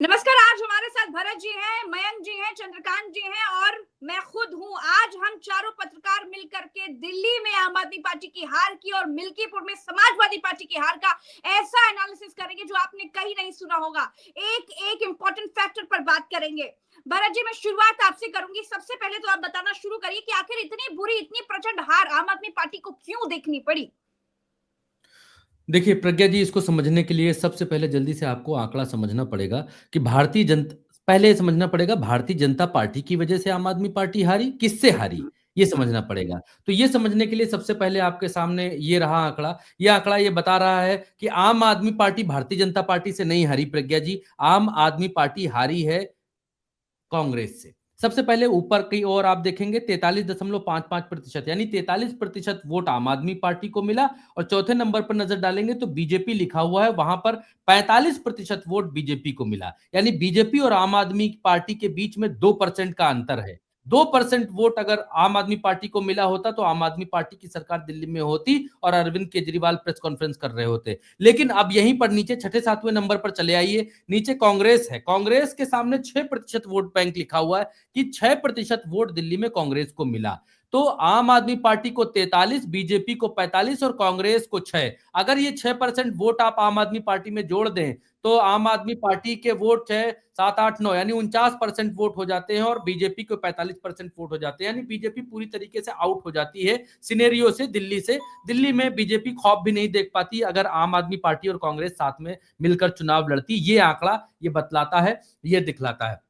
नमस्कार। आज हमारे साथ भरत जी हैं, मयंक जी हैं, चंद्रकांत जी हैं और मैं खुद हूं। आज हम चारों पत्रकार मिलकर के दिल्ली में आम आदमी पार्टी की हार की और मिल्कीपुर में समाजवादी पार्टी की हार का ऐसा एनालिसिस करेंगे जो आपने कहीं नहीं सुना होगा। एक एक इंपॉर्टेंट फैक्टर पर बात करेंगे। भरत जी, मैं शुरुआत आपसे करूंगी। सबसे पहले तो आप बताना शुरू करिए कि आखिर इतनी बुरी, इतनी प्रचंड हार आम आदमी पार्टी को क्यों देखनी पड़ी। देखिए प्रज्ञा जी, इसको समझने के लिए सबसे पहले जल्दी से आपको आंकड़ा समझना पड़ेगा कि भारतीय जनता पहले समझना पड़ेगा भारतीय जनता पार्टी की वजह से आम आदमी पार्टी हारी, किससे हारी, ये समझना पड़ेगा। तो ये समझने के लिए सबसे पहले आपके सामने ये रहा आंकड़ा। ये आंकड़ा ये बता रहा है कि आम आदमी पार्टी भारतीय जनता पार्टी से नहीं हारी प्रज्ञा जी, आम आदमी पार्टी हारी है कांग्रेस से। सबसे पहले ऊपर की ओर आप देखेंगे 43.55%, यानी 43% वोट आम आदमी पार्टी को मिला। और चौथे नंबर पर नजर डालेंगे तो बीजेपी लिखा हुआ है, वहां पर 45% वोट बीजेपी को मिला। यानी बीजेपी और आम आदमी पार्टी के बीच में 2% का अंतर है। 2% वोट अगर आम आदमी पार्टी को मिला होता तो आम आदमी पार्टी की सरकार दिल्ली में होती और अरविंद केजरीवाल प्रेस कॉन्फ्रेंस कर रहे होते। लेकिन अब यहीं पर नीचे छठे सातवें नंबर पर चले आइए। नीचे कांग्रेस है, कांग्रेस के सामने 6% वोट बैंक लिखा हुआ है कि 6% वोट दिल्ली में कांग्रेस को मिला। तो आम आदमी पार्टी को 43, बीजेपी को 45 और कांग्रेस को 6। अगर ये 6% वोट आप आम आदमी पार्टी में जोड़ दें तो आम आदमी पार्टी के वोट है 7, 8, 9, यानी 49% वोट हो जाते हैं और बीजेपी को 45% वोट हो जाते हैं। यानी बीजेपी पूरी तरीके से आउट हो जाती है सिनेरियो से, दिल्ली से। दिल्ली में बीजेपी खौफ भी नहीं देख पाती अगर आम आदमी पार्टी और कांग्रेस साथ में मिलकर चुनाव लड़ती। ये आंकड़ा ये बतलाता है, ये दिखलाता है।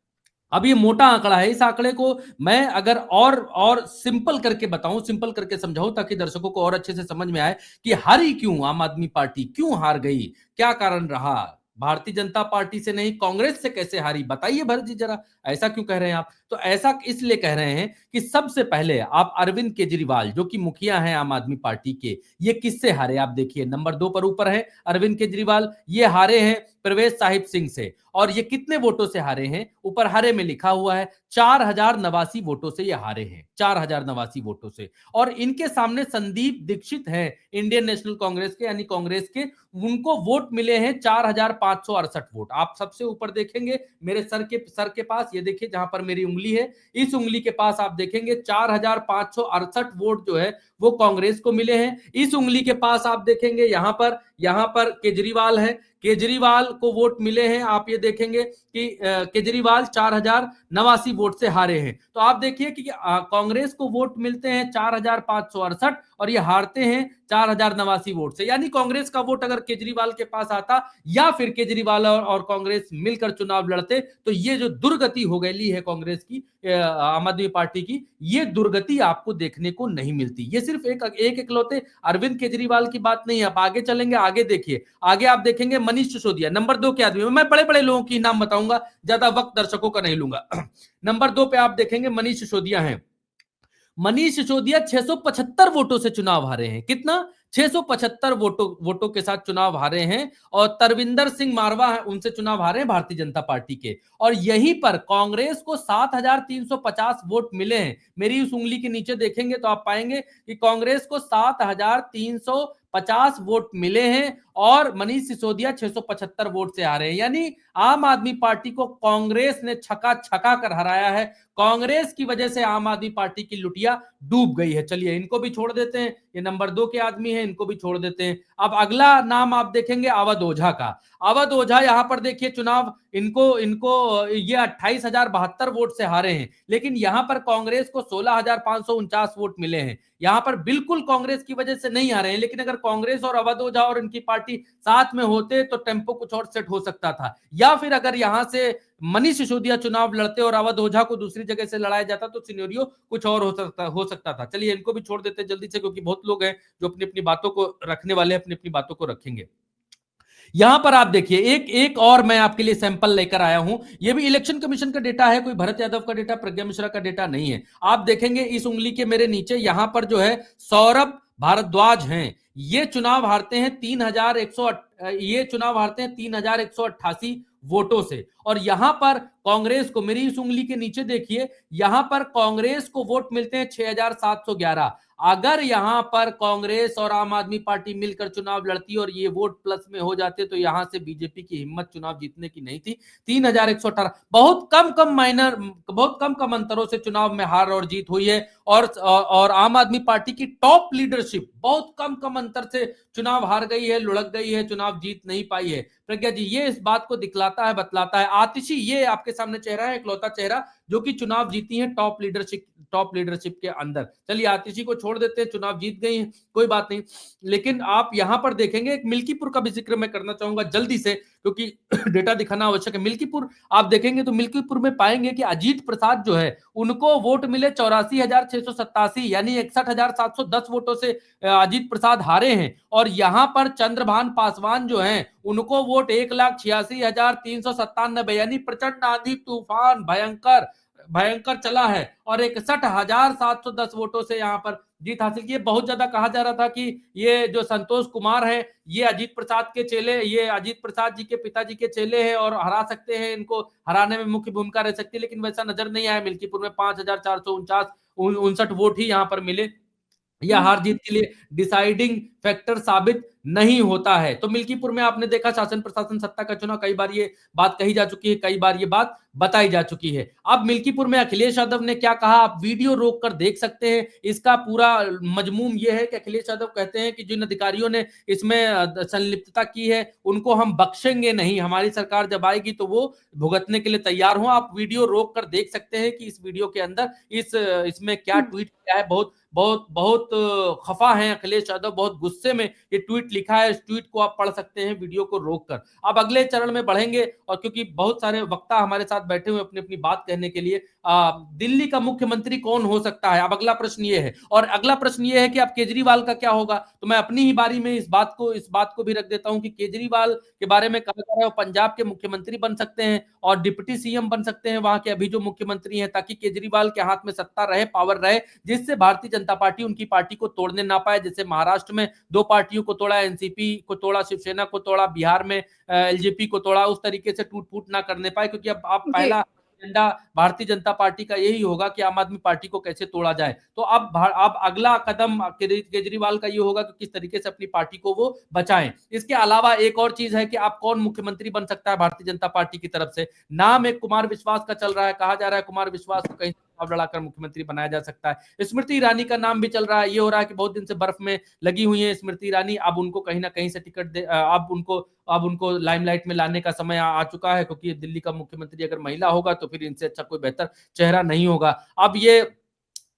अब ये मोटा आंकड़ा है, इस आंकड़े को मैं अगर और सिंपल करके बताऊं, सिंपल करके समझाऊं ताकि दर्शकों को और अच्छे से समझ में आए कि हारी क्यों आम आदमी पार्टी, क्यों हार गई, क्या कारण रहा। भारतीय जनता पार्टी से नहीं कांग्रेस से कैसे हारी, बताइए भरत जी जरा। ऐसा क्यों कह रहे हैं आप? तो ऐसा इसलिए कह रहे हैं कि सबसे पहले आप अरविंद केजरीवाल जो कि मुखिया हैं आम आदमी पार्टी के, ये किससे हारे आप देखिए। नंबर 2 पर ऊपर है अरविंद केजरीवाल, ये हारे हैं प्रवेश साहिब सिंह से। और ये कितने वोटों से हारे हैं? ऊपर हारे में लिखा हुआ है 4089 वोटों से ये हारे हैं, 4089 वोटों से। और इनके सामने संदीप दीक्षित हैं इंडियन नेशनल कांग्रेस के, यानी कांग्रेस के, उनको वोट मिले हैं 4568 वोट। आप सबसे ऊपर देखेंगे मेरे सर के पास, ये देखिए जहां पर मेरी उंगली है, इस उंगली के पास आप देखेंगे 4568 वोट जो है वो कांग्रेस को मिले हैं। इस उंगली के पास आप देखेंगे यहां पर केजरीवाल है, केजरीवाल को वोट मिले हैं। आप ये देखेंगे कि केजरीवाल 4089 वोट से हारे हैं। तो आप देखिए कि कांग्रेस को वोट मिलते हैं 4568 और ये हारते हैं 4089 वोट से। यानी कांग्रेस का वोट अगर केजरीवाल के पास आता या फिर केजरीवाल और कांग्रेस मिलकर चुनाव लड़ते तो ये जो दुर्गति हो गई है कांग्रेस की, आम आदमी पार्टी की, ये दुर्गति आपको देखने को नहीं मिलती। ये सिर्फ एक इकलौते अरविंद केजरीवाल की बात नहीं है। आप आगे चलेंगे, आगे देखिए, आगे आप देखेंगे मनीष सिसोदिया नंबर 2 के आदमी। मैं बड़े बड़े लोगों की नाम बताऊंगा, ज्यादा वक्त दर्शकों का नहीं लूंगा। नंबर 2 पे आप देखेंगे मनीष सिसोदिया हैं। मनीष सिसोदिया 675 वोटों से चुनाव हारे हैं। कितना? 675 वोटों के साथ चुनाव हारे हैं। और तरविंदर सिंह मारवा है, उनसे चुनाव हारे हैं भारतीय जनता पार्टी के। और यहीं पर कांग्रेस को 7350 वोट मिले हैं। मेरी उस उंगली के नीचे देखेंगे तो आप पाएंगे कि कांग्रेस को 7350 वोट मिले हैं और मनीष सिसोदिया 675 वोट से हारे हैं। यानी आम आदमी पार्टी को कांग्रेस ने छका छका कर हराया है। कांग्रेस की वजह से आम आदमी पार्टी की लुटिया डूब गई है। चलिए इनको भी छोड़ देते हैं, ये नंबर 2 के आदमी हैं, इनको भी छोड़ देते हैं। अब अगला नाम आप देखेंगे अवध ओझा का। अवध ओझा यहां पर देखिए चुनाव, इनको इनको ये 28,072 वोट से हारे हैं। लेकिन यहां पर कांग्रेस को 16,549 वोट मिले हैं। यहां पर बिल्कुल कांग्रेस की वजह से नहीं आ रहे हैं। लेकिन अगर कांग्रेस और अवध ओझा और इनकी पार्टी साथ में होते तो टेम्पो कुछ और सेट हो सकता था। या फिर अगर यहां से मनीष सिसोदिया चुनाव लड़ते और अवध ओझा को दूसरी जगह से लड़ाया जाता तो सिनेरियो कुछ और हो सकता था। चलिए इनको भी छोड़ देते जल्दी से, क्योंकि बहुत लोग हैं जो अपनी अपनी बातों को रखने वाले, अपनी अपनी बातों को रखेंगे। यहां पर आप देखिए एक एक और मैं आपके लिए सैंपल लेकर आया हूं। यह भी इलेक्शन कमीशन का डेटा है, कोई भरत यादव का डेटा, प्रज्ञा मिश्रा का डेटा नहीं है। आप देखेंगे इस उंगली के मेरे नीचे यहां पर जो है सौरभ भारद्वाज हैं। ये चुनाव हारते हैं 3188 वोटों से। और यहां पर कांग्रेस को, मेरी इस उंगली के नीचे देखिए, यहां पर कांग्रेस को वोट मिलते हैं 6711। अगर यहां पर कांग्रेस और आम आदमी पार्टी मिलकर चुनाव लड़ती और ये वोट प्लस में हो जाते तो यहां से बीजेपी की हिम्मत चुनाव जीतने की नहीं थी। 3118, बहुत कम कम अंतरों से चुनाव में हार और जीत हुई है। और आम आदमी पार्टी की टॉप लीडरशिप बहुत कम कम अंतर से चुनाव हार गई है, लुढ़क गई है, चुनाव जीत नहीं पाई है। प्रज्ञा जी, ये इस बात को दिखलाता है, बतलाता है। आतिशी, ये आपके सामने चेहरा है, इकलौता चेहरा जो कि चुनाव जीती है टॉप लीडरशिप के अंदर। चलिए आतिशी को छोड़ देते हैं, चुनाव जीत गई है, कोई बात नहीं। लेकिन आप यहां पर देखेंगे, एक मिल्कीपुर का भी जिक्र मैं करना चाहूंगा जल्दी से, क्योंकि डेटा दिखाना आवश्यक है। मिल्कीपुर आप देखेंगे तो मिल्कीपुर में पाएंगे कि अजीत प्रसाद जो है उनको वोट मिले 84,687, यानी 61,710 वोटों से अजीत प्रसाद हारे हैं। और यहां पर चंद्रभान पासवान जो हैं उनको वोट 1,86,397, यानी प्रचंड आंधी तूफान भयंकर भयंकर चला है और 61,710 वोटों से यहां पर जीत हासिल की। बहुत ज्यादा कहा जा रहा था कि ये जो संतोष कुमार है ये अजीत प्रसाद के चेले, ये अजीत प्रसाद जी के पिताजी के चेले हैं और हरा सकते हैं, इनको हराने में मुख्य भूमिका रह सकती है, लेकिन वैसा नजर नहीं आया। मिल्कीपुर में 5,459 वोट ही यहां पर मिले। यह हार जीत के लिए डिसाइडिंग फैक्टर साबित नहीं होता है। तो मिल्कीपुर में आपने देखा शासन प्रशासन सत्ता का चुनाव, कई बार ये बात कही जा चुकी है, कई बार ये बात बताई जा चुकी है। अब मिल्कीपुर में अखिलेश यादव ने क्या कहा, आप वीडियो रोक कर देख सकते हैं। इसका पूरा मजमूम यह है कि अखिलेश यादव कहते हैं कि जिन अधिकारियों ने इसमें संलिप्तता की है उनको हम बख्शेंगे नहीं, हमारी सरकार जब आएगी तो वो भुगतने के लिए तैयार हो। आप वीडियो रोक कर देख सकते हैं कि इस वीडियो के अंदर इसमें क्या ट्वीट किया है। बहुत बहुत बहुत खफा है अखिलेश यादव, बहुत गुस्से में ये ट्वीट लिखा है। इस ट्वीट को आप पढ़ सकते हैं वीडियो को रोककर। अब अगले चरण में बढ़ेंगे, और क्योंकि बहुत सारे वक्ता हमारे साथ बैठे हुए अपनी अपनी बात कहने के लिए, दिल्ली का मुख्यमंत्री कौन हो सकता है, अब अगला प्रश्न ये है। और अगला प्रश्न ये है कि अब केजरीवाल का क्या होगा। तो मैं अपनी ही बारी में इस बात को भी रख देता हूं कि केजरीवाल के बारे में कहा जा रहा है वो पंजाब के मुख्यमंत्री बन सकते हैं और डिप्टी सीएम बन सकते हैं वहां के अभी जो मुख्यमंत्री हैं, ताकि केजरीवाल के हाथ में सत्ता रहे, पावर रहे, जिससे भारतीय जनता पार्टी उनकी पार्टी को तोड़ने ना पाए। जैसे महाराष्ट्र में 2 पार्टियों को तोड़ा, एनसीपी को तोड़ा, शिवसेना को तोड़ा, बिहार में एलजेपी को तोड़ा, उस तरीके से टूट फूट ना करने पाए। क्योंकि अब आप पहला एजेंडा भारतीय जनता पार्टी का यही होगा कि आम आदमी पार्टी को कैसे तोड़ा जाए। तो अब अगला कदम केजरीवाल का ये होगा कि किस तरीके से अपनी पार्टी को वो बचाएं। इसके अलावा एक और चीज है कि आप कौन मुख्यमंत्री बन सकता है भारतीय जनता पार्टी की तरफ से। नाम एक कुमार विश्वास का चल रहा है, कहा जा रहा है कुमार विश्वास को कहीं चुनाव लड़ाकर मुख्यमंत्री बनाया जा सकता है। स्मृति ईरानी का नाम भी चल रहा है। ये हो रहा है कि बहुत दिन से बर्फ में लगी हुई है स्मृति ईरानी, अब उनको कहीं ना कहीं से टिकट दे, अब उनको लाइमलाइट में लाने का समय आ चुका है, क्योंकि दिल्ली का मुख्यमंत्री अगर महिला होगा तो फिर इनसे अच्छा कोई बेहतर चेहरा नहीं होगा। अब ये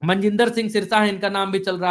मनजिंदर सिंह सिरसा है, इनका नाम भी चल रहा है।